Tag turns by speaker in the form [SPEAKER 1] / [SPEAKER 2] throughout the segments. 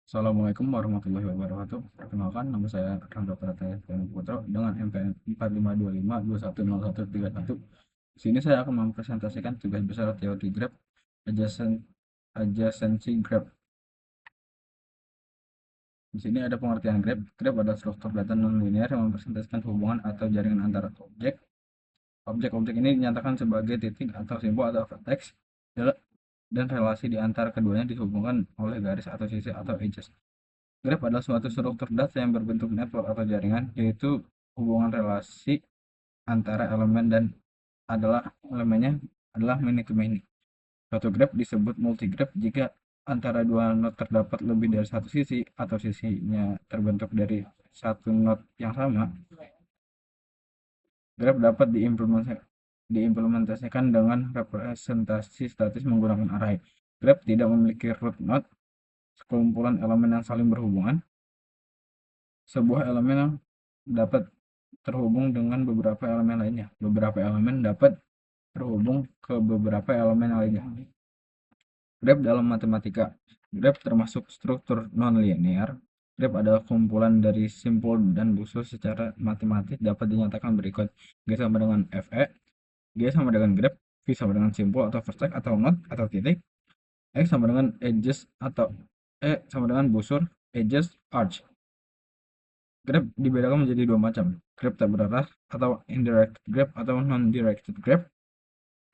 [SPEAKER 1] Assalamualaikum warahmatullahi wabarakatuh. Perkenalkan, nama saya Rangga Prataya Putro dengan MPN 4525210131. Di sini saya akan mempresentasikan tugas besar teori graph adjacency graph. Di sini ada pengertian graph. Graph adalah struktur data nonlinear yang mempresentasikan hubungan atau jaringan antara objek. Objek-objek ini dinyatakan sebagai titik atau simbol atau vertex dan relasi di antara keduanya dihubungkan oleh garis atau sisi atau edges. Graph adalah suatu struktur data yang berbentuk network atau jaringan, yaitu hubungan relasi antara elemen dan elemennya adalah many to many. Suatu graph disebut multigraph jika antara dua node terdapat lebih dari satu sisi atau sisinya terbentuk dari satu node yang sama. Graph dapat diimplementasikan dengan representasi statis menggunakan array. Graph tidak memiliki root node, sekumpulan elemen yang saling berhubungan. Sebuah elemen yang dapat terhubung dengan beberapa elemen lainnya. Beberapa elemen dapat terhubung ke beberapa elemen lainnya. Graph dalam matematika. Graph termasuk struktur non-linear. Graph adalah kumpulan dari simpul dan busur secara matematis dapat dinyatakan berikut. G sama dengan Fe, G sama dengan graph, V sama dengan simpul atau vertex atau node atau titik, X sama dengan edges atau E sama dengan busur, edges, arch. Graph dibedakan menjadi dua macam, graph tak berarah atau indirect graph atau non-directed graph.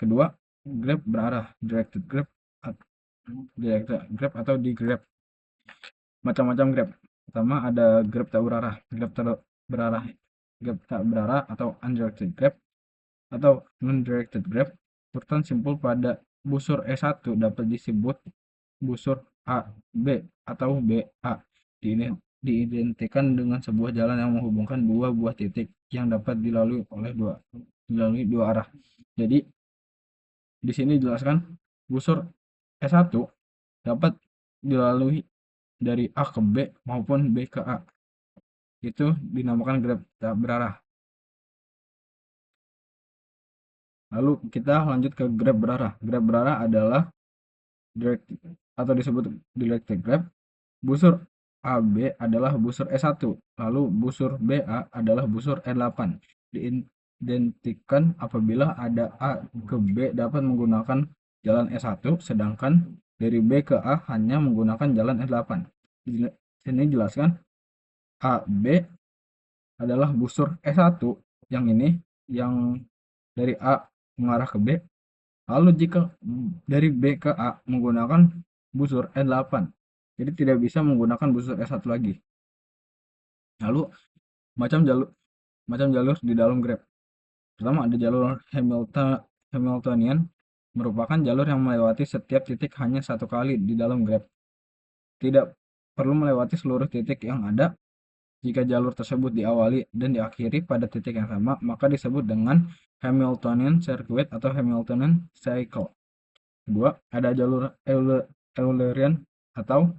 [SPEAKER 1] Kedua, graph berarah, directed graph atau di graph. Macam-macam graph. Pertama ada graph tak berarah, graph tak berarah atau undirected graph atau non-directed graph. Urutan simpul pada busur E1 dapat disebut busur AB atau BA. Diidentikan dengan sebuah jalan yang menghubungkan dua buah titik yang dapat dilalui dua arah. Jadi di sini dijelaskan busur E1 dapat dilalui dari A ke B maupun B ke A. Itu dinamakan graph tak berarah. Lalu kita lanjut ke graph berarah. Graph berarah adalah directed atau disebut directed graph. Busur AB adalah busur E1, lalu busur BA adalah busur E8. Diidentikan apabila ada A ke B dapat menggunakan jalan E1, sedangkan dari B ke A hanya menggunakan jalan E8. Di sini jelaskan AB adalah busur E1 yang ini, yang dari A mengarah ke B. Lalu jika dari B ke A menggunakan busur E8, jadi tidak bisa menggunakan busur E1 lagi. Lalu macam jalur di dalam graph. Pertama ada jalur Hamiltonian, merupakan jalur yang melewati setiap titik hanya satu kali di dalam graph. Tidak perlu melewati seluruh titik yang ada. Jika jalur tersebut diawali dan diakhiri pada titik yang sama, maka disebut dengan Hamiltonian Circuit atau Hamiltonian Cycle. Kedua, ada jalur Eulerian atau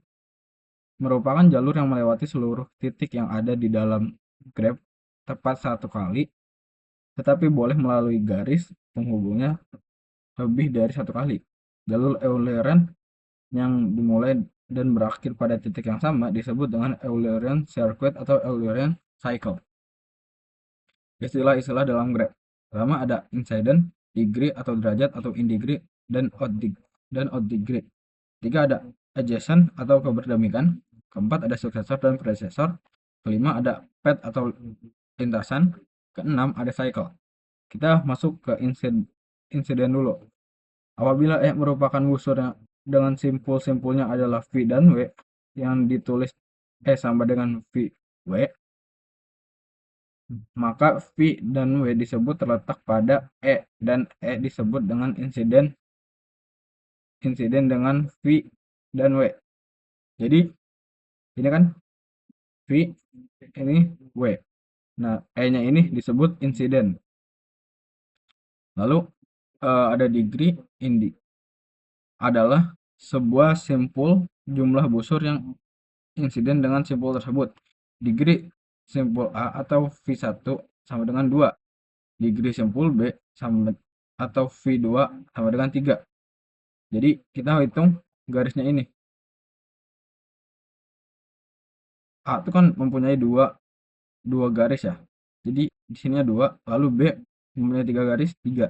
[SPEAKER 1] merupakan jalur yang melewati seluruh titik yang ada di dalam graph tepat satu kali, tetapi boleh melalui garis penghubungnya lebih dari satu kali. Jalur Eulerian yang dimulai dan berakhir pada titik yang sama disebut dengan Eulerian Circuit atau Eulerian Cycle. Istilah-istilah dalam graph. Pertama ada incident, degree atau derajat atau in degree, dan odd degree. Tiga ada adjacent atau keberdampingan. Keempat ada successor dan predecessor. Kelima ada path atau lintasan. Keenam ada cycle. Kita masuk ke insiden dulu. Apabila E merupakan busur yang dengan simpul-simpulnya adalah V dan W, yang ditulis E sama dengan VW, maka V dan W disebut terletak pada E, dan E disebut dengan insiden dengan V dan W. Jadi ini kan V, ini W. Nah, E-nya ini disebut insiden. Lalu ada degree. Adalah sebuah simpul jumlah busur yang insiden dengan simpul tersebut. Degree simpul A atau V1 sama dengan 2. Degree simpul B sama atau V2 sama dengan 3. Jadi kita hitung garisnya ini. A itu kan mempunyai dua garis ya. Jadi di sini ada dua, lalu B mempunyai tiga garis, tiga.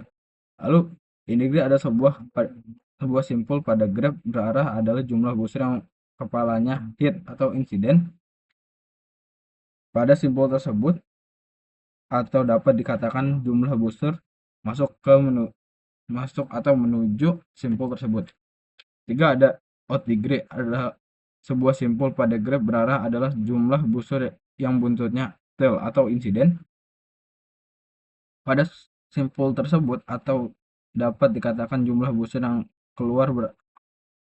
[SPEAKER 1] Lalu di negeri ada sebuah simpul pada graf berarah adalah jumlah busur yang kepalanya hit atau insiden pada simpul tersebut, atau dapat dikatakan jumlah busur masuk atau menuju simpul tersebut. Tiga, ada odd degree adalah sebuah simpul pada graf berarah adalah jumlah busur yang buntutnya tail atau insiden pada simpul tersebut, atau dapat dikatakan jumlah busur yang keluar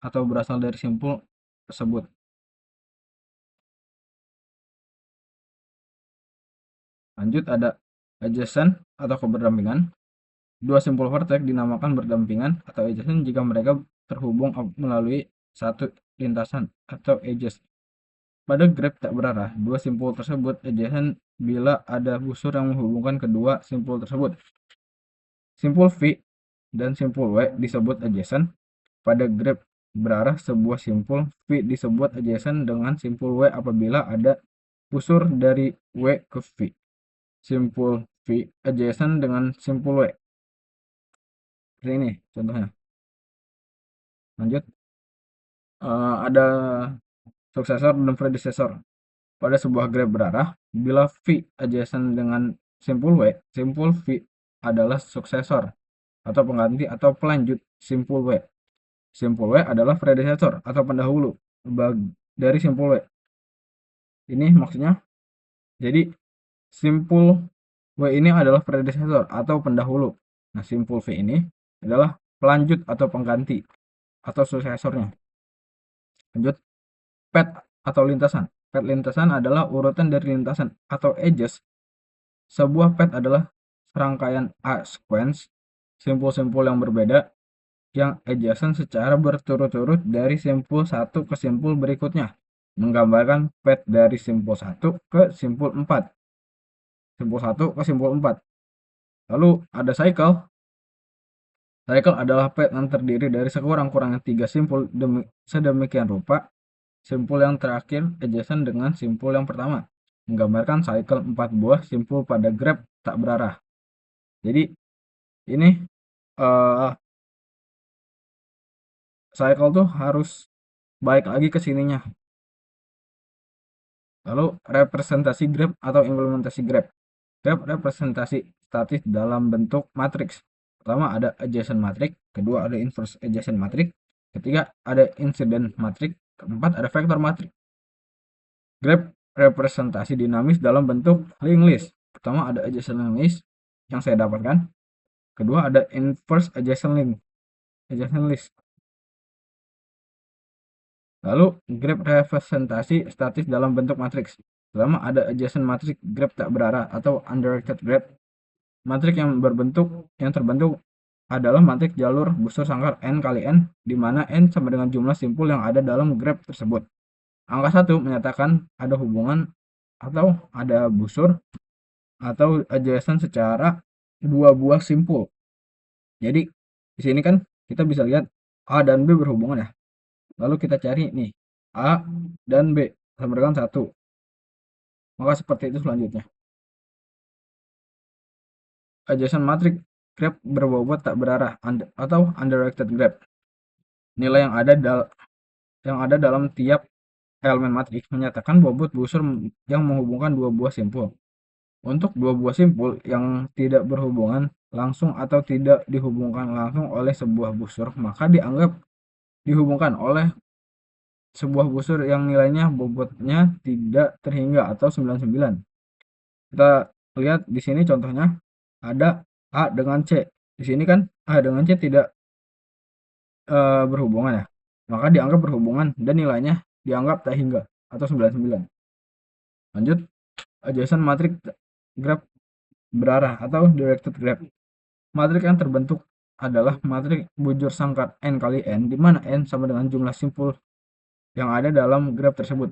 [SPEAKER 1] atau berasal dari simpul tersebut. Lanjut, ada adjacent atau keberdampingan. Dua simpul vertex dinamakan berdampingan atau adjacent jika mereka terhubung melalui satu lintasan atau edges. Pada graf tak berarah, dua simpul tersebut adjacent bila ada busur yang menghubungkan kedua simpul tersebut. Simpul V dan simpul W disebut adjacent. Pada graf berarah, sebuah simpul V disebut adjacent dengan simpul W apabila ada busur dari W ke V. Simpul V adjacent dengan simpul W. Seperti ini contohnya. Lanjut, ada suksesor dan predecessor. Pada sebuah graf berarah, bila V adjacent dengan simpul W, simpul V adalah suksesor atau pengganti atau pelanjut simpul W. Simpul W adalah predecessor atau pendahulu dari simpul W. Ini maksudnya, jadi simpul W ini adalah predecessor atau pendahulu. Nah, simpul V ini adalah pelanjut atau pengganti atau suksesornya. Lanjut, pad atau lintasan. Pad lintasan adalah urutan dari lintasan atau edges. Sebuah pad adalah serangkaian A sequence simpul-simpul yang berbeda yang adjacent secara berturut-turut dari simpul satu ke simpul berikutnya, menggambarkan pad dari simpul 1 ke simpul 4. Simpul 1 ke simpul 4. Lalu ada cycle. Cycle adalah pad yang terdiri dari sekurang-kurangnya 3 simpul sedemikian rupa. Simpul yang terakhir adjacent dengan simpul yang pertama, menggambarkan cycle 4 buah simpul pada graf tak berarah. Jadi ini cycle tuh harus balik lagi ke sininya. Lalu representasi graf atau implementasi graf. Graf representasi statis dalam bentuk matriks. Pertama ada adjacent matrix, kedua ada inverse adjacent matrix, ketiga ada incident matrix, keempat ada vector matrix. Graf representasi dinamis dalam bentuk linked list. Pertama ada adjacent linked list yang saya dapatkan. Kedua ada inverse adjacent list. Lalu graf representasi statis dalam bentuk matriks. Pertama ada adjacent matrix graf tak berarah atau undirected graph. Matriks yang terbentuk adalah matriks jalur busur sangkar n kali n, di mana n sama dengan jumlah simpul yang ada dalam graf tersebut. Angka 1 menyatakan ada hubungan atau ada busur atau adjacent secara dua buah simpul. Jadi di sini kan kita bisa lihat A dan B berhubungan ya. Lalu kita cari nih A dan B sama dengan 1. Maka seperti itu selanjutnya. Adjacent matrix graph berbobot tak berarah atau undirected graph. Nilai yang ada dalam tiap elemen matriks menyatakan bobot busur yang menghubungkan dua buah simpul. Untuk dua buah simpul yang tidak berhubungan langsung atau tidak dihubungkan langsung oleh sebuah busur, maka dianggap dihubungkan oleh sebuah busur yang nilainya bobotnya tidak terhingga atau 99. Kita lihat di sini contohnya ada A dengan C. Di sini kan A dengan C tidak berhubungan ya. Maka dianggap berhubungan dan nilainya dianggap tak hingga atau 99. Lanjut, adjacent matrix graph berarah atau directed graph. Matriks yang terbentuk adalah matriks bujur sangkar n kali n, di mana n sama dengan jumlah simpul yang ada dalam graf tersebut.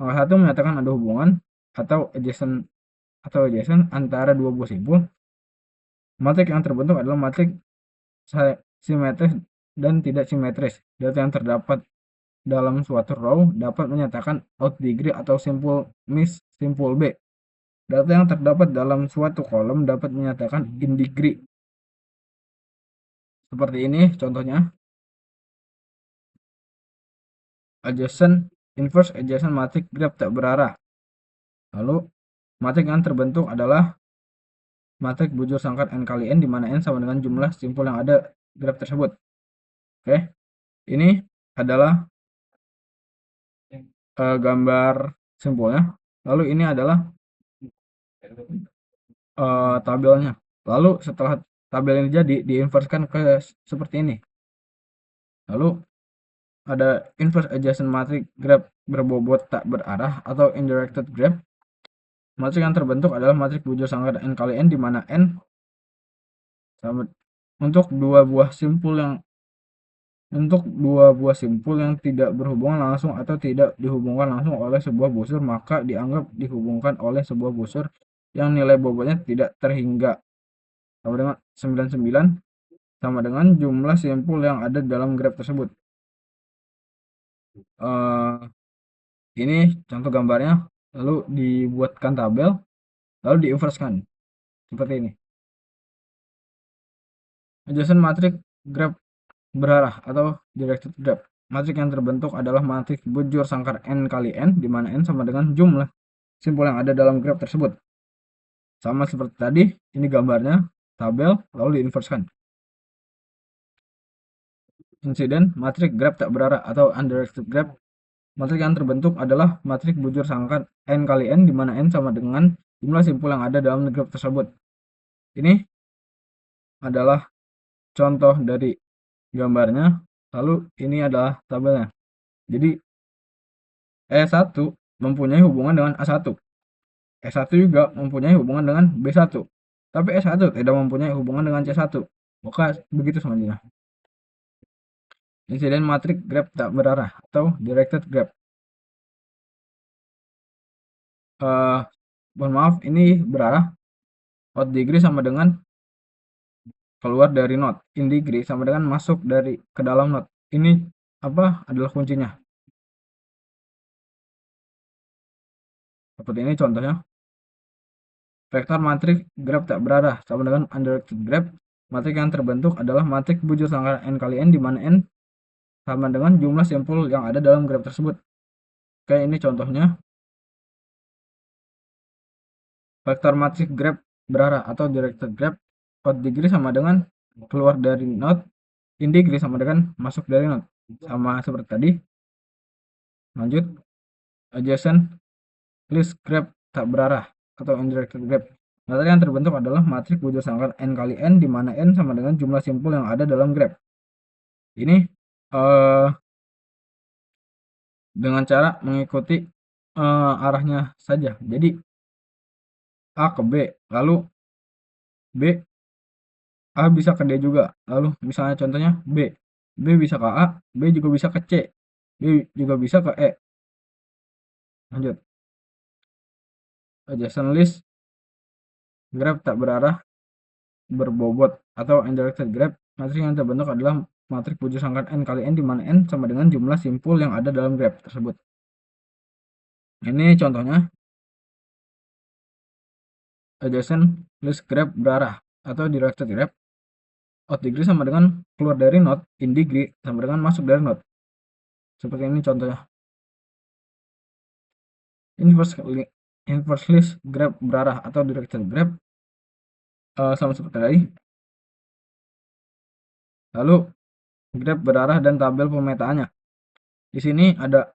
[SPEAKER 1] Angka 1 menyatakan ada hubungan atau adjacent antara dua buah simpul. Matriks yang terbentuk adalah matriks simetris dan tidak simetris. Data yang terdapat dalam suatu row dapat menyatakan out degree atau simpul B. Data yang terdapat dalam suatu kolom dapat menyatakan in degree. Seperti ini contohnya. Inverse adjacent matrix graph tak berarah. Lalu matriks yang terbentuk adalah matriks bujur sangkar n kali n, di mana n sama dengan jumlah simpul yang ada graf tersebut. Oke, ini adalah gambar simpulnya. Lalu ini adalah tabelnya. Lalu setelah tabel ini jadi, diinverskan ke seperti ini. Lalu ada inverse adjacent matrix graph berbobot tak berarah atau indirected graph. Matriks yang terbentuk adalah matriks bujur sangkar n kali n, di mana n sama untuk dua buah simpul yang tidak berhubungan langsung atau tidak dihubungkan langsung oleh sebuah busur, maka dianggap dihubungkan oleh sebuah busur yang nilai bobotnya tidak terhingga, sama dengan 99, sama dengan jumlah simpul yang ada dalam graf tersebut. Ini contoh gambarnya, lalu dibuatkan tabel, lalu diinverskan seperti ini. Adjacent matrix graph berarah atau directed graph. Matriks yang terbentuk adalah matriks bujur sangkar n kali n, di mana n sama dengan jumlah simpul yang ada dalam graf tersebut. Sama seperti tadi, ini gambarnya, tabel, lalu diinverskan. Incident matriks graph tak berarah atau undirected graph. Matriks yang terbentuk adalah matriks bujur sangkar n kali n, di mana n sama dengan jumlah simpul yang ada dalam graf tersebut. Ini adalah contoh dari gambarnya, lalu ini adalah tabelnya. Jadi E1 mempunyai hubungan dengan A1, E1 juga mempunyai hubungan dengan B1, tapi E1 tidak mempunyai hubungan dengan C1. Maka begitu selanjutnya. Insiden matriks graph tak berarah atau directed graph. Mohon maaf, ini berarah. Out degree sama dengan keluar dari node, in degree sama dengan masuk dari ke dalam node. Ini apa adalah kuncinya? Seperti ini contohnya. Vektor matriks graph tak berarah sama dengan undirected graph. Matriks yang terbentuk adalah matriks bujur sangkar n kali n, di mana n sama dengan jumlah simpul yang ada dalam graf tersebut. Oke, ini contohnya. Vektor matriks graph berarah atau directed graph. Out degree sama dengan keluar dari node, in degree sama dengan masuk dari node. Sama seperti tadi. Lanjut. Adjacent list graph tak berarah atau indirected graph. Materi yang terbentuk adalah matriks bujur sangkar n kali n, di mana n sama dengan jumlah simpul yang ada dalam graf. Ini dengan cara mengikuti arahnya saja. Jadi A ke B, lalu A bisa ke D juga. Lalu misalnya contohnya B bisa ke A, B juga bisa ke C, B juga bisa ke E. Lanjut. Adjacent list graph tak berarah berbobot atau indirected graph. Matriks yang terbentuk adalah matriks bujur sangkar n kali n, di mana n sama dengan jumlah simpul yang ada dalam graph tersebut. Ini contohnya. Adjacent list graph berarah atau directed graph. Out degree sama dengan keluar dari node, in degree sama dengan masuk dari node. Seperti ini contohnya. Inverse list graph berarah atau directed graph, sama seperti tadi. Lalu graph berarah dan tabel pemetaannya. Di sini ada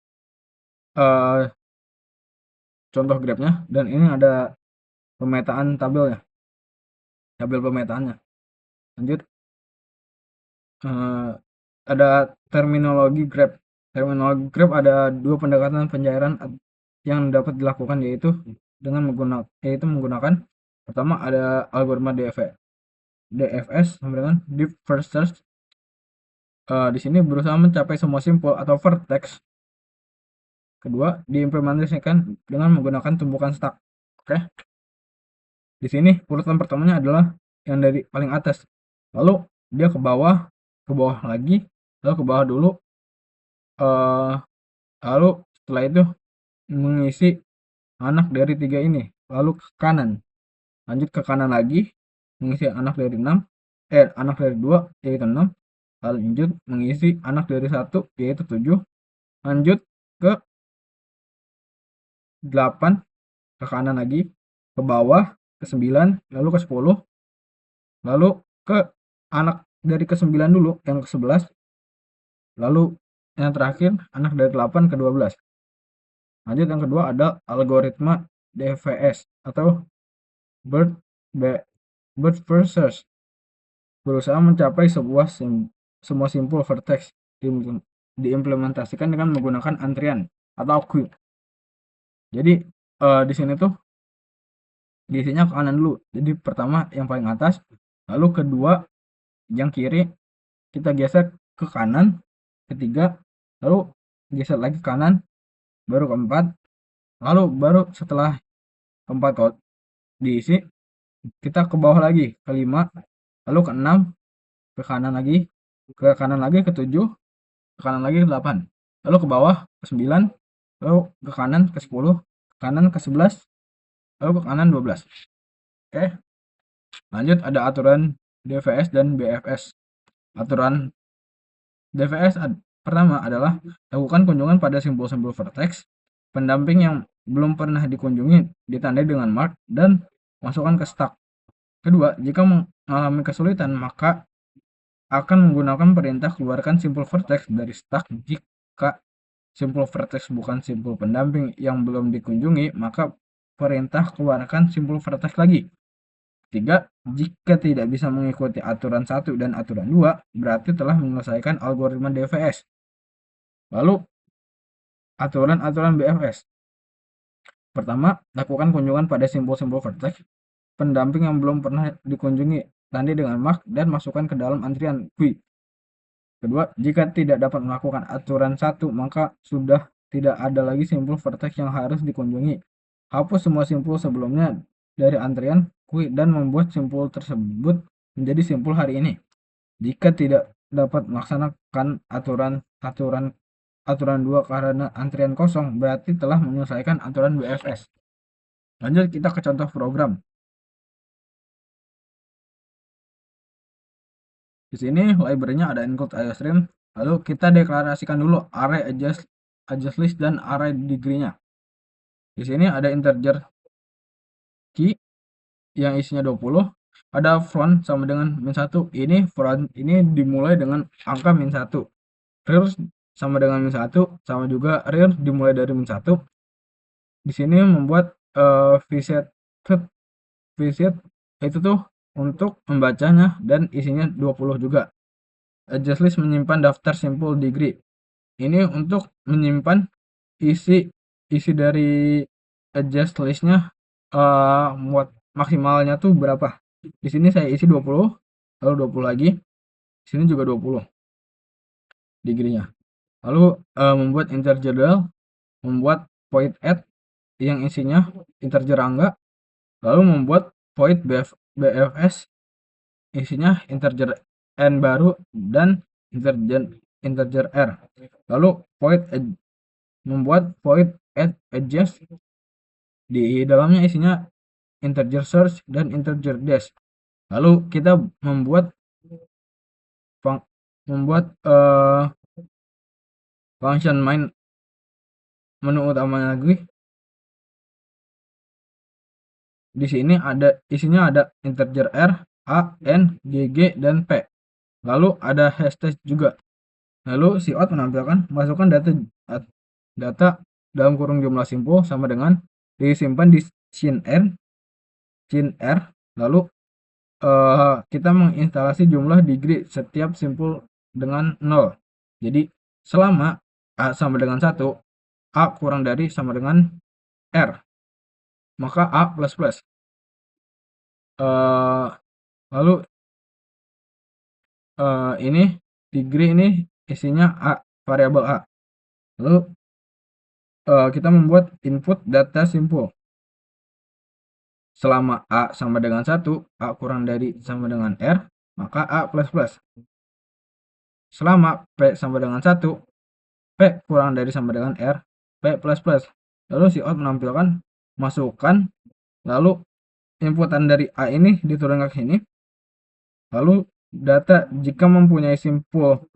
[SPEAKER 1] contoh grafnya, dan ini ada pemetaan tabelnya, tabel pemetaannya. Lanjut. Ada terminologi graph. Terminologi graph ada dua pendekatan pencairan yang dapat dilakukan, yaitu menggunakan pertama ada algoritma DFS sama dengan Deep First Search. Di sini berusaha mencapai semua simpul atau vertex. Kedua, diimplementasikan dengan menggunakan tumpukan stack. Oke. Di sini urutan pertamanya adalah yang dari paling atas. Lalu dia ke bawah lagi, lalu ke bawah dulu, eh lalu setelah itu mengisi anak dari 3 ini, lalu ke kanan. Lanjut ke kanan lagi, mengisi anak dari 6, anak dari 2 yaitu 6. Lanjut mengisi anak dari 1 yaitu 7. Lanjut ke 8, ke kanan lagi, ke bawah ke 9, lalu ke 10, lalu ke anak dari ke 9 dulu yang ke 11, lalu yang terakhir anak dari 8 ke 12. Lanjut yang kedua ada algoritma DVS atau Bird Bird first search, berusaha mencapai semua simpul vertex diimplementasikan dengan menggunakan antrian atau queue. Jadi di sini tuh diisinya ke kanan dulu. Jadi pertama yang paling atas, lalu kedua yang kiri kita geser ke kanan, ketiga lalu geser lagi ke kanan, baru keempat, lalu baru setelah keempat diisi kita ke bawah lagi, kelima, lalu ke 6, ke kanan lagi, ke 7, ke kanan lagi ke 8, lalu ke bawah ke 9, lalu ke kanan ke 10, ke kanan ke 11, lalu ke kanan 12. Oke, lanjut ada aturan DVS dan BFS. Aturan DVS pertama adalah lakukan kunjungan pada simpul-simpul vertex pendamping yang belum pernah dikunjungi ditandai dengan mark dan masukkan ke stack. Kedua, jika mengalami kesulitan maka akan menggunakan perintah keluarkan simpul vertex dari stack. Jika simpul vertex bukan simpul pendamping yang belum dikunjungi, maka perintah keluarkan simpul vertex lagi. Ketiga, jika tidak bisa mengikuti aturan 1 dan aturan 2, berarti telah menyelesaikan algoritma DVS. Lalu, aturan-aturan BFS. Pertama, lakukan kunjungan pada simpul-simpul vertex pendamping yang belum pernah dikunjungi, tandai dengan mark dan masukkan ke dalam antrian queue. Kedua, jika tidak dapat melakukan aturan 1, maka sudah tidak ada lagi simpul vertex yang harus dikunjungi. Hapus semua simpul sebelumnya dari antrian queue dan membuat simpul tersebut menjadi simpul hari ini. Jika tidak dapat melaksanakan aturan 2 karena antrian kosong, berarti telah menyelesaikan aturan BFS. Lanjut kita ke contoh program. Di sini library-nya ada include iostream. Lalu kita deklarasikan dulu array adjust list dan array degree-nya. Di sini ada integer key yang isinya 20. Ada front sama dengan -1. Ini front ini dimulai dengan angka -1. Rear sama dengan -1, sama juga rear dimulai dari -1. Di sini membuat visit itu tuh untuk membacanya dan isinya 20 juga. Adjust list menyimpan daftar simpul degree. Ini untuk menyimpan isi dari adjust listnya, muat maksimalnya tuh berapa. Di sini saya isi 20, lalu 20 lagi. Di sini juga 20 degree-nya. Lalu membuat integer del, membuat void add yang isinya integer angka, lalu membuat void BFS isinya integer n baru dan integer r. Lalu membuat void add adjust, di dalamnya isinya integer source dan integer dash. Lalu kita membuat function main menu utamanya lagi. Di sini isinya ada integer r, a, n, gg dan p. Lalu ada hashtag juga. Lalu cout menampilkan masukkan data dalam kurung jumlah simpul sama dengan disimpan di scene r. Lalu kita menginstalasi jumlah degree setiap simpul dengan 0. Jadi selama a sama dengan 1, a kurang dari sama dengan r, maka a plus plus. Lalu ini degree ini isinya a, variabel a. Lalu kita membuat input data simpul. Selama a sama dengan 1, a kurang dari sama dengan r, maka a plus plus. Selama p sama dengan 1, P kurang dari sama dengan R, P plus plus. Lalu si out menampilkan masukan, lalu inputan dari A ini diturunkan ke sini, lalu data jika mempunyai simpul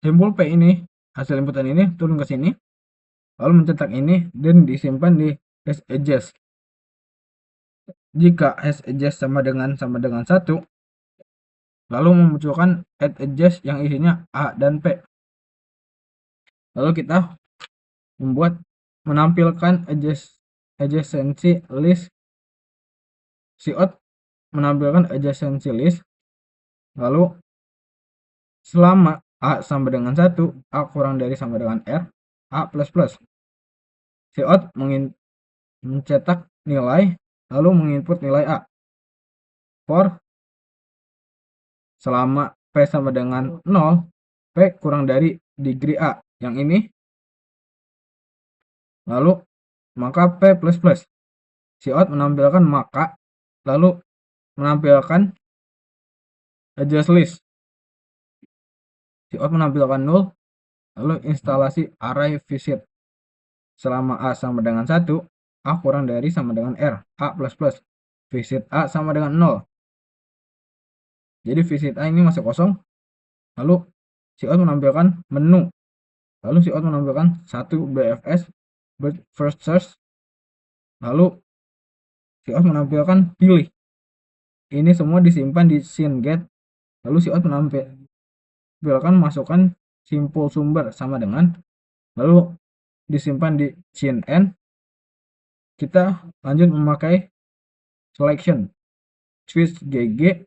[SPEAKER 1] P ini, hasil inputan ini turun ke sini, lalu mencetak ini dan disimpan di hash address. Jika hash address sama dengan 1, lalu memunculkan add address yang isinya A dan P. Lalu kita menampilkan adjacency list. Cout menampilkan adjacency list, lalu selama A sama dengan 1, A kurang dari sama dengan R, A plus plus. Cout mencetak nilai, lalu menginput nilai A. For selama P sama dengan 0, P kurang dari degree A, yang ini, lalu maka P plus plus. Cout menampilkan maka, lalu menampilkan address list. Cout menampilkan 0, lalu instalasi array visit. Selama A sama dengan 1, A kurang dari sama dengan R, A plus plus. Visit A sama dengan 0. Jadi visit A ini masih kosong. Lalu Cout menampilkan menu. Lalu Cout menampilkan 1 BFS first search. Lalu Cout menampilkan pilih. Ini semua disimpan di scene get. Lalu Cout menampilkan masukkan simpul sumber sama dengan, lalu disimpan di scene end. Kita lanjut memakai selection switch GG.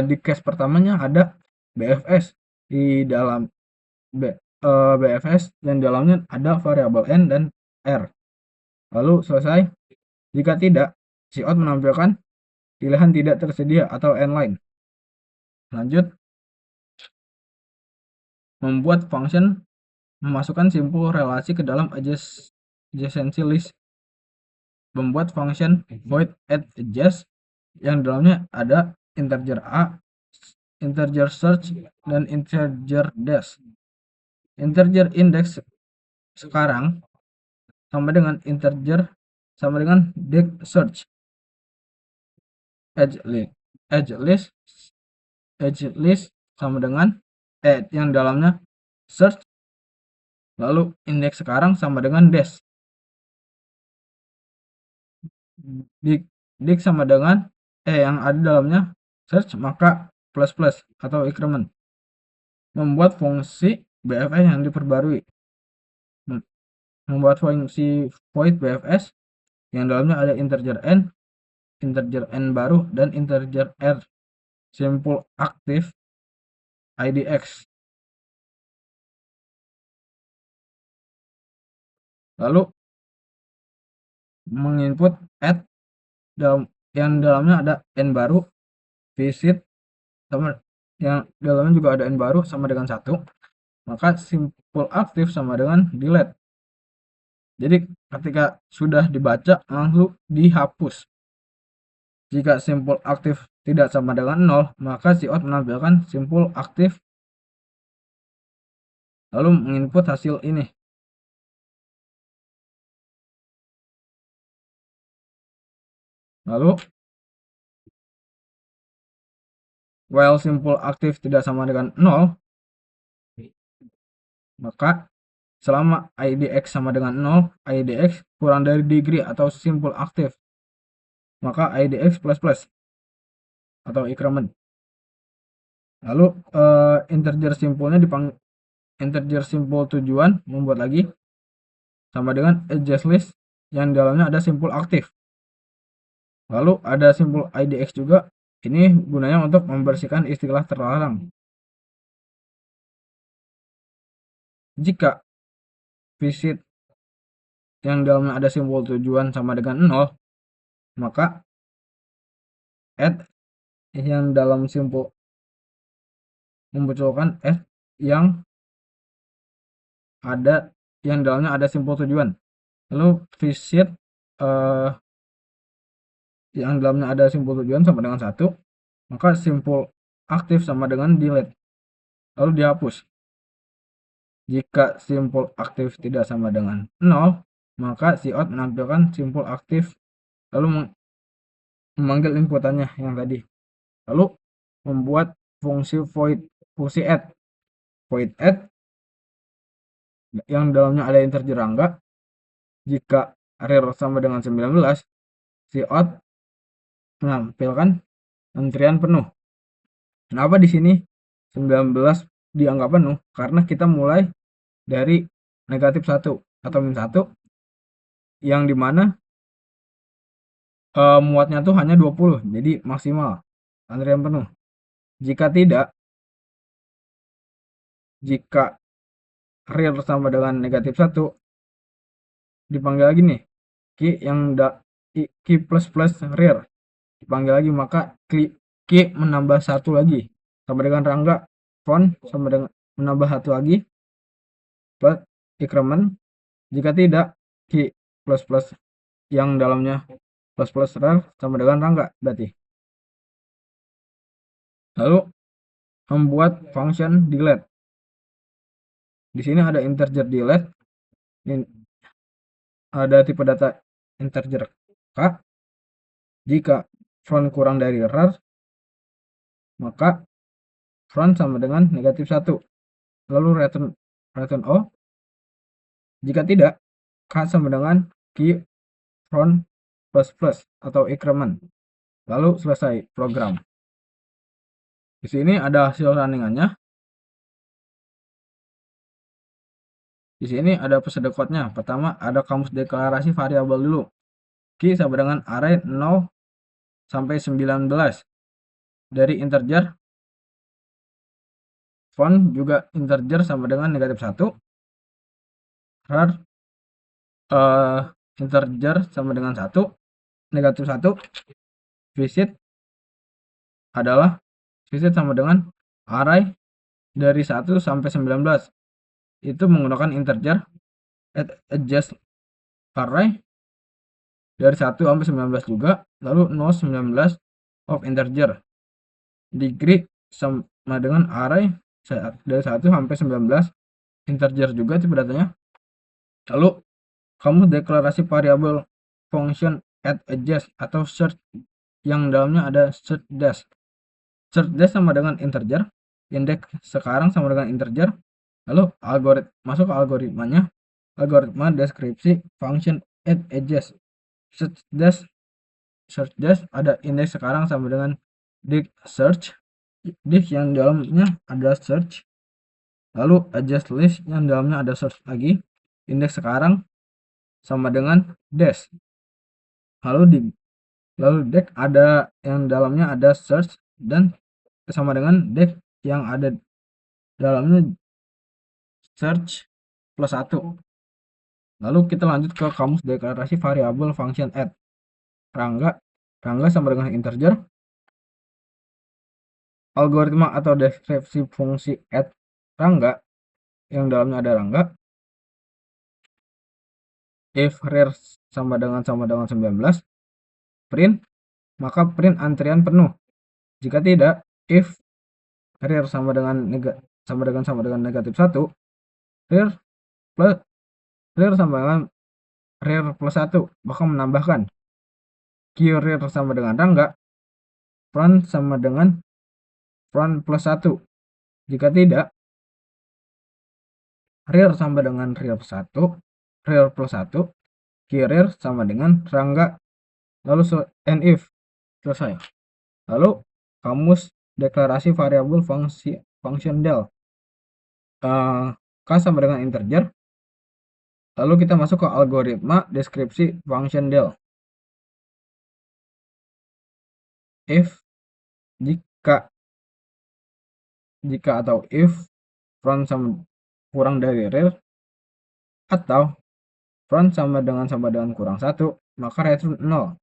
[SPEAKER 1] Di case pertamanya ada BFS di dalam BFS dan dalamnya ada variabel n dan r. Lalu selesai. Jika tidak, Cout menampilkan pilihan tidak tersedia atau n-line. Lanjut membuat function memasukkan simpul relasi ke dalam adjacency list. Membuat function void add adjust yang dalamnya ada integer A, integer search, dan integer dash. Integer index sekarang sama dengan integer sama dengan deg search. Edge list sama dengan yang dalamnya search, lalu indeks sekarang sama dengan dash. Dig sama dengan yang ada dalamnya search, maka plus plus atau increment. Membuat fungsi BFS yang diperbarui. Membuat fungsi void BFS yang dalamnya ada integer n baru, dan integer r. Simpul aktif IDX. Lalu menginput add yang dalamnya ada n baru, visit sama yang dalamnya juga ada n baru sama dengan 1, maka simpul aktif sama dengan delete. Jadi ketika sudah dibaca langsung dihapus. Jika simpul aktif tidak sama dengan 0, maka Cout menampilkan simpul aktif lalu menginput hasil ini. Lalu while simpul aktif tidak sama dengan 0, maka selama IDX sama dengan 0, IDX kurang dari degree atau simpul aktif, maka IDX plus plus atau increment. Lalu integer simpulnya integer simpul tujuan membuat lagi sama dengan adjust list yang dalamnya ada simpul aktif. Lalu ada simpul IDX juga. Ini gunanya untuk membersihkan istilah terlarang. Jika visit yang dalamnya ada simpul tujuan sama dengan 0, maka add yang dalam simpul memunculkan yang dalamnya ada simpul tujuan. Lalu visit yang dalamnya ada simpul tujuan sama dengan 1, maka simpul aktif sama dengan delete, lalu dihapus. Jika simpul aktif tidak sama dengan 0, maka cout menampilkan simpul aktif lalu memanggil inputannya yang tadi. Lalu membuat fungsi add. Void add yang dalamnya ada integer angka. Jika real sama dengan 19, cout menampilkan antrian penuh. Kenapa di sini 19 dianggap penuh? Karena kita mulai dari negatif 1 atau min 1 yang dimana muatnya tuh hanya 20, jadi maksimal antrian penuh. Jika tidak, jika real sama dengan negatif 1, dipanggil lagi nih key yang key plus plus real dipanggil lagi, maka key menambah 1 lagi sama dengan rangga font sama dengan menambah 1 lagi plus increment. Jika tidak, key plus plus yang dalamnya plus plus real sama dengan rangga berarti. Lalu membuat function delete. Di sini ada integer delete, ada tipe data integer k. Jika front kurang dari rar, maka front sama dengan negatif 1. Lalu return O. Jika tidak, k sama dengan key front plus plus atau increment. Lalu selesai program. Di sini ada hasil runningannya. Di sini ada procedure code-nya. Pertama ada kamus deklarasi variabel dulu. Key sama dengan array 0 sampai 19. Dari integer, font juga integer sama dengan negatif 1. Rar integer sama dengan 1. Negatif 1. Visit adalah visit sama dengan array dari 1 sampai 19. Itu menggunakan integer adjust array dari 1 sampai 19 juga. Lalu no 19 of integer. Degree sama dengan array dari 1 sampai 19 integer juga tipe datanya. Lalu kamu deklarasi variabel function add adjust atau search yang dalamnya ada search dash. Search dash sama dengan integer, indeks sekarang sama dengan integer. Lalu masuk ke algoritmanya, algoritma deskripsi function add adjust. Search dash ada indeks sekarang sama dengan dict search, dict yang dalamnya ada search. Lalu adjust list yang dalamnya ada search lagi, indeks sekarang sama dengan dash. Lalu deck ada yang dalamnya ada search dan sama dengan deck yang ada dalamnya search plus 1. Lalu kita lanjut ke kamus deklarasi variabel function add. Rangga sama dengan integer. Algoritma atau deskripsi fungsi add rangga yang dalamnya ada rangga. If real sama dengan 19, print, maka print antrian penuh. Jika tidak, if real sama dengan negatif 1, real sama dengan real plus 1, bahkan menambahkan key real sama dengan rangga, front sama dengan front plus 1. Jika tidak, real sama dengan real plus 1, key real sama dengan rangga, lalu and if selesai. Lalu kamus deklarasi variabel function del. K sama dengan integer. Lalu kita masuk ke algoritma deskripsi function del. If jika atau if front sama kurang dari real atau front sama dengan kurang 1, maka return 0.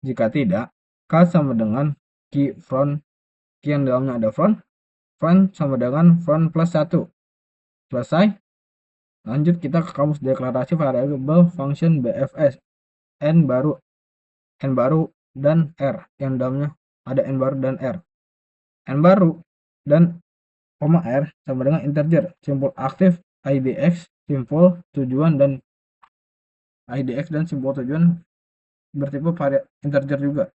[SPEAKER 1] Jika tidak, k sama dengan key yang dalamnya ada front sama dengan front plus 1. Selesai. Lanjut kita ke kamus deklarasi variabel function bfs n baru dan r yang dalamnya ada n baru dan r. N baru dan r sama dengan integer, simpul aktif IDX simbol tujuan dan IDX dan simbol tujuan bertipe integer juga.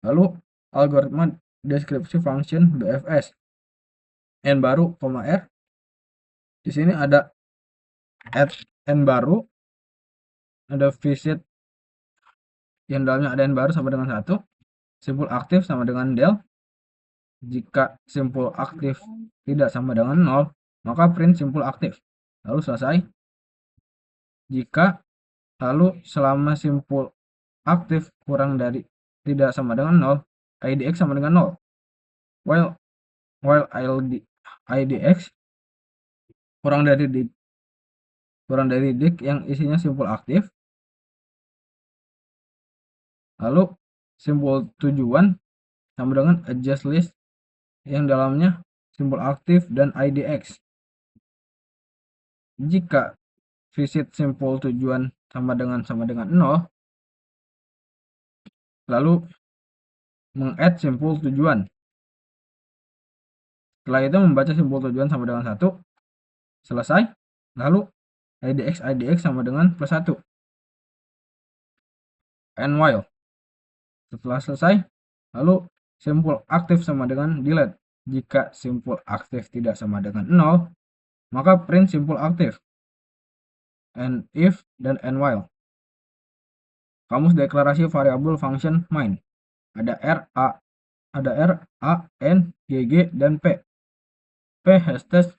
[SPEAKER 1] Lalu algoritma deskripsi function BFS n baru, r. Di sini ada add n baru, ada visit yang dalamnya ada n baru sama dengan 1, simpul aktif sama dengan del. Jika simpul aktif tidak sama dengan 0, maka print simpul aktif. Lalu selesai. Jika lalu selama simpul aktif kurang dari tidak sama dengan 0, IDX sama dengan 0. While IDX kurang dari dict yang isinya simpul aktif. Lalu simpul tujuan sama dengan adjust list yang dalamnya simpul aktif dan IDX. Jika visit simpul tujuan sama dengan 0, lalu mengadd simpul tujuan. Setelah itu membaca simpul tujuan sama dengan 1, selesai. Lalu IDX sama dengan +1. And while. Setelah selesai, lalu simpul aktif sama dengan delete. Jika simpul aktif tidak sama dengan 0, maka print simpul aktif. And if dan and while. Kamus deklarasi variabel function main. Ada R, A, N, G, G, dan P. P hashtag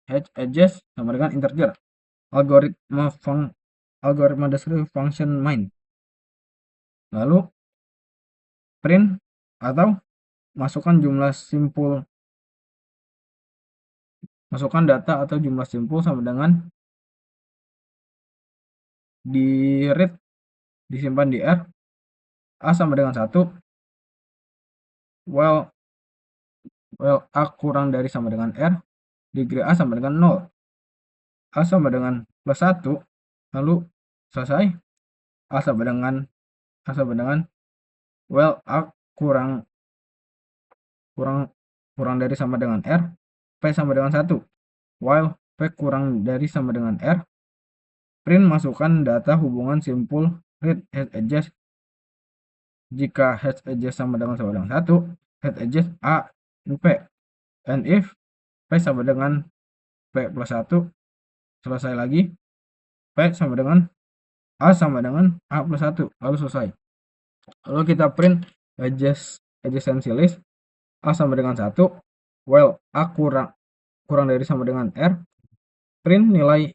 [SPEAKER 1] edges sama dengan integer. Algoritma deskripsi function main. Lalu print atau masukkan data atau jumlah simpul sama dengan di read, disimpan di R, A sama dengan 1, while A kurang dari sama dengan R, degree A sama dengan 0, A sama dengan +1, lalu selesai. A sama dengan while A kurang dari sama dengan R, P sama dengan 1, while P kurang dari sama dengan R, print masukkan data hubungan simpul read head edges. Jika head edges sama dengan 1, head edges A dan P. And if P sama dengan P +1, selesai lagi. P sama dengan A sama dengan A +1, lalu selesai. Lalu kita print adjacency list. A sama dengan 1, while A kurang dari sama dengan R, print nilai,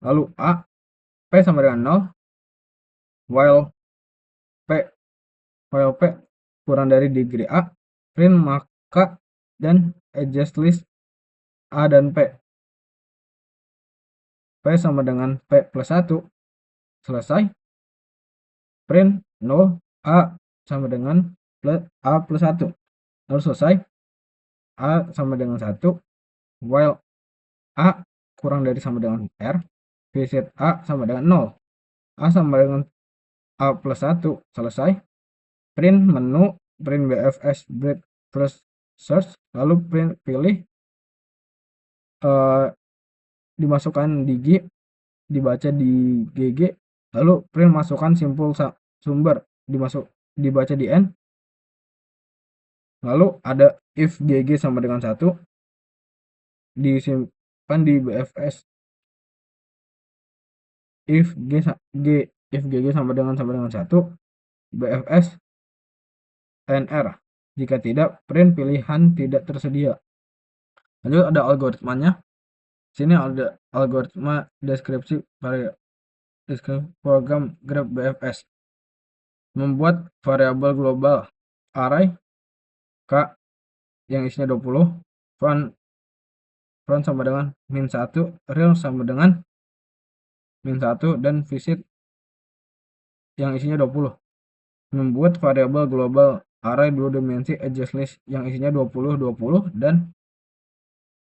[SPEAKER 1] lalu A, P sama dengan 0, while P kurang dari degree A, print maka dan adjust list A dan P. P sama dengan P +1, selesai. Print 0, A sama dengan A +1, lalu selesai. A sama dengan 1, while A kurang dari sama dengan R, visit A sama dengan 0, A sama dengan A +1, selesai. Print menu, print BFS breadth plus search, lalu pilih dimasukkan di G, dibaca di GG, lalu print masukkan simpul sumber, dibaca di N, lalu ada if GG sama dengan 1, disimpan di BFS. If GG sama dengan 1, BFS NR. Jika tidak, print pilihan tidak tersedia. Lanjut ada algoritmanya. Sini ada algoritma deskripsi program grep BFS. Membuat variabel global array K yang isinya 20, front sama dengan -1, real sama dengan -1, dan visit yang isinya 20. Membuat variabel global array 2 dimensi edges list yang isinya 20, 20, dan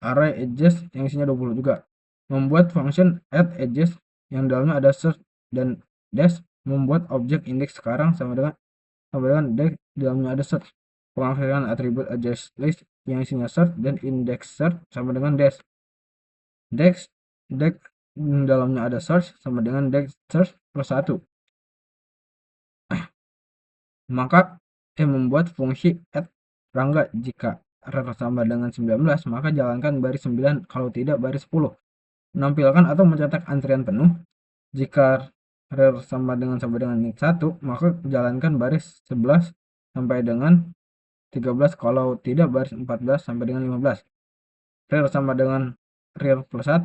[SPEAKER 1] array edges yang isinya 20 juga. Membuat function add edges yang dalamnya ada search dan dash. Membuat objek index sekarang sama dengan dash dalamnya ada search. Pengakhiran atribut edges list yang isinya search dan index search sama dengan dash. Dash dalamnya ada search sama dengan dash search plus 1. Maka membuat fungsi add Rangga jika rer sama dengan 19, maka jalankan baris 9, kalau tidak baris 10. Menampilkan atau mencetak antrian penuh. Jika rer sama dengan 1, maka jalankan baris 11 sampai dengan 13, kalau tidak baris 14 sampai dengan 15. Rer sama dengan rer plus 1,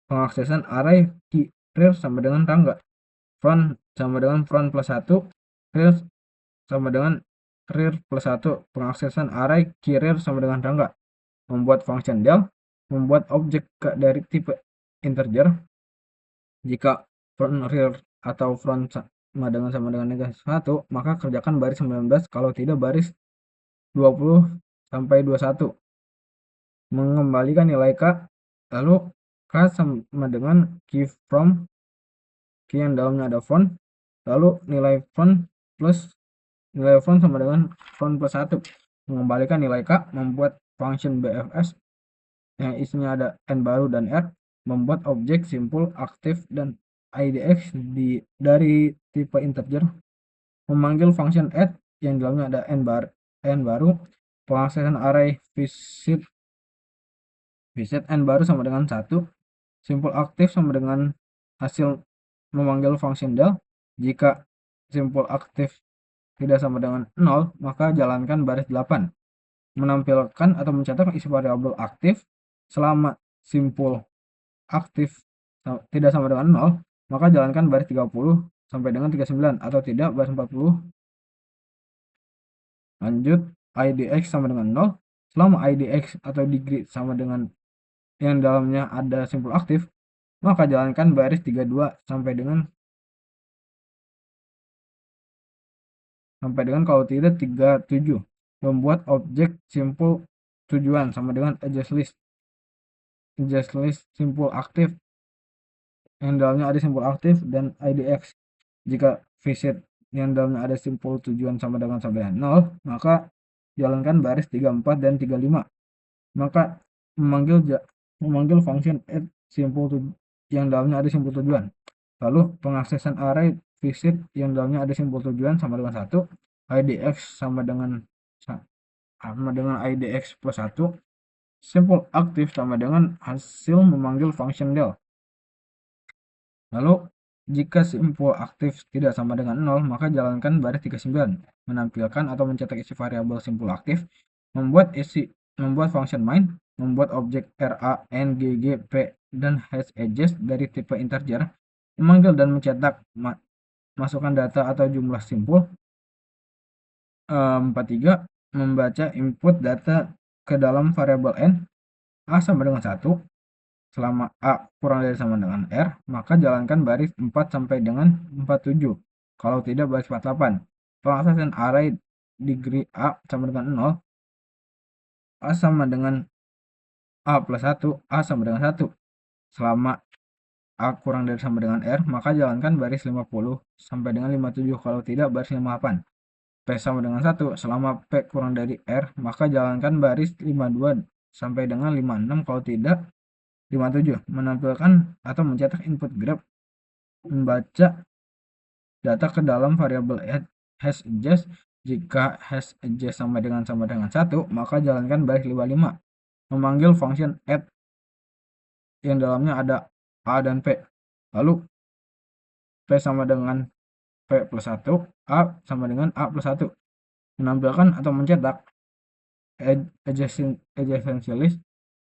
[SPEAKER 1] pengaksesan array key rer sama dengan Rangga. Front sama dengan front plus 1, rer sama dengan rer plus 1, pengaksesan array key rer sama dengan Rangga. Membuat function del, membuat objek dari tipe integer. Jika front rear atau front sama dengan negatif 1, maka kerjakan baris 19, kalau tidak baris 20 sampai 21. Mengembalikan nilai k, lalu k sama dengan key from, key yang dalamnya ada front, lalu nilai front sama dengan front plus 1. Mengembalikan nilai k, membuat function BFS yang isinya ada n baru dan r, membuat objek simpul aktif dan IDX dari tipe integer, memanggil function add yang dalamnya ada n baru, pengaksesan array visit n baru sama dengan 1, simpul aktif sama dengan hasil memanggil function del. Jika simpul aktif tidak sama dengan 0, maka jalankan baris 8. Menampilkan atau mencetak isi variabel aktif selama simpul aktif tidak sama dengan 0, maka jalankan baris 30 sampai dengan 39, atau tidak baris 40. Lanjut, IDX sama dengan 0. Selama IDX atau degree sama dengan yang dalamnya ada simpul aktif, maka jalankan baris 32 sampai dengan kalau tidak 37. Membuat objek simpul tujuan sama dengan address list simpul aktif yang dalamnya ada simpul aktif dan IDX. Jika visit yang dalamnya ada simpul tujuan sama dengan 0, maka jalankan baris 34 dan 35. Maka memanggil function add simpul yang dalamnya ada simpul tujuan. Lalu pengaksesan array visit yang dalamnya ada simpul tujuan sama dengan 1, IDX sama dengan IDX plus 1, simpul aktif sama dengan hasil memanggil function del. Lalu jika simpul aktif tidak sama dengan 0, maka jalankan baris 39. Menampilkan atau mencetak isi variabel simpul aktif, membuat function main, membuat objek RA, N, G, G, P, dan hash edges dari tipe integer, memanggil dan mencetak masukkan data atau jumlah simpul. 43. Membaca input data ke dalam variabel N, A sama dengan 1. Selama A kurang dari sama dengan R, maka jalankan baris 4 sampai dengan 47, kalau tidak baris 48. Pengaksesan array degree A sama dengan 0, A sama dengan A plus 1, A sama dengan 1. Selama A kurang dari sama dengan R, maka jalankan baris 50 sampai dengan 57, kalau tidak baris 58. P sama dengan 1, selama P kurang dari R, maka jalankan baris 52 sampai dengan 56, kalau tidak 57. Menampilkan atau mencetak input grep, membaca data ke dalam variabel hash edges. Jika hash edges sama dengan 1, maka jalankan baris 55. Memanggil function add yang dalamnya ada A dan P. Lalu P sama dengan P plus 1, A sama dengan A plus 1. Menampilkan atau mencetak adjacency list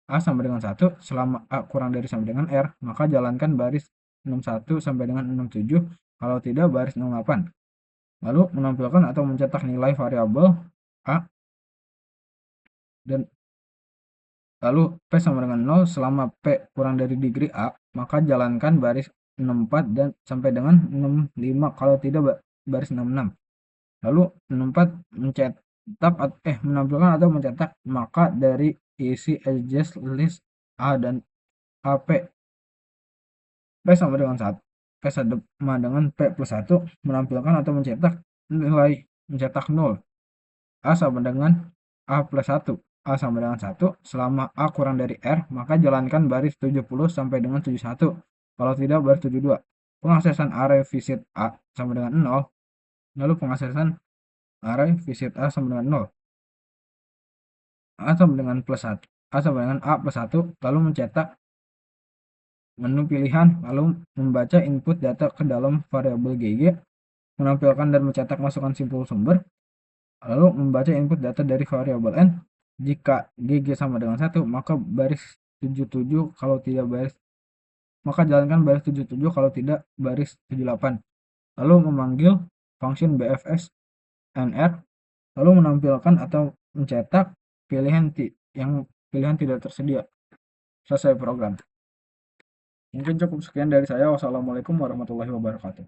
[SPEAKER 1] A sama dengan 1, selama A kurang dari sama dengan R, maka jalankan baris 61 sampai dengan 67, kalau tidak baris 68. Lalu menampilkan atau mencetak nilai variabel A, dan lalu P sama dengan 0, selama P kurang dari degree A, maka jalankan baris 64 dan sampai dengan 65, kalau tidak baris 66. Lalu 64 menampilkan atau mencetak maka dari isi edges list A dan AP. P sama dengan 1, P sama dengan P plus 1, menampilkan atau mencetak nilai 0. A sama dengan A plus 1, A sama dengan 1, selama A kurang dari R, maka jalankan baris 70 sampai dengan 71, kalau tidak baris 72. Pengaksesan array visit A sama dengan 0, lalu pengaksesan array visit A sama dengan 0. A sama dengan plus 1, A sama dengan A plus 1, lalu mencetak menu pilihan, lalu membaca input data ke dalam variabel GG, menampilkan dan mencetak masukan simpul sumber, lalu membaca input data dari variabel N. Jika GG sama dengan 1, maka baris 77, kalau tidak baris, maka jalankan baris 77, kalau tidak baris 78. Lalu memanggil function bfs nr, lalu menampilkan atau mencetak yang pilihan tidak tersedia. Selesai program. Mungkin cukup sekian dari saya. Wassalamualaikum warahmatullahi wabarakatuh.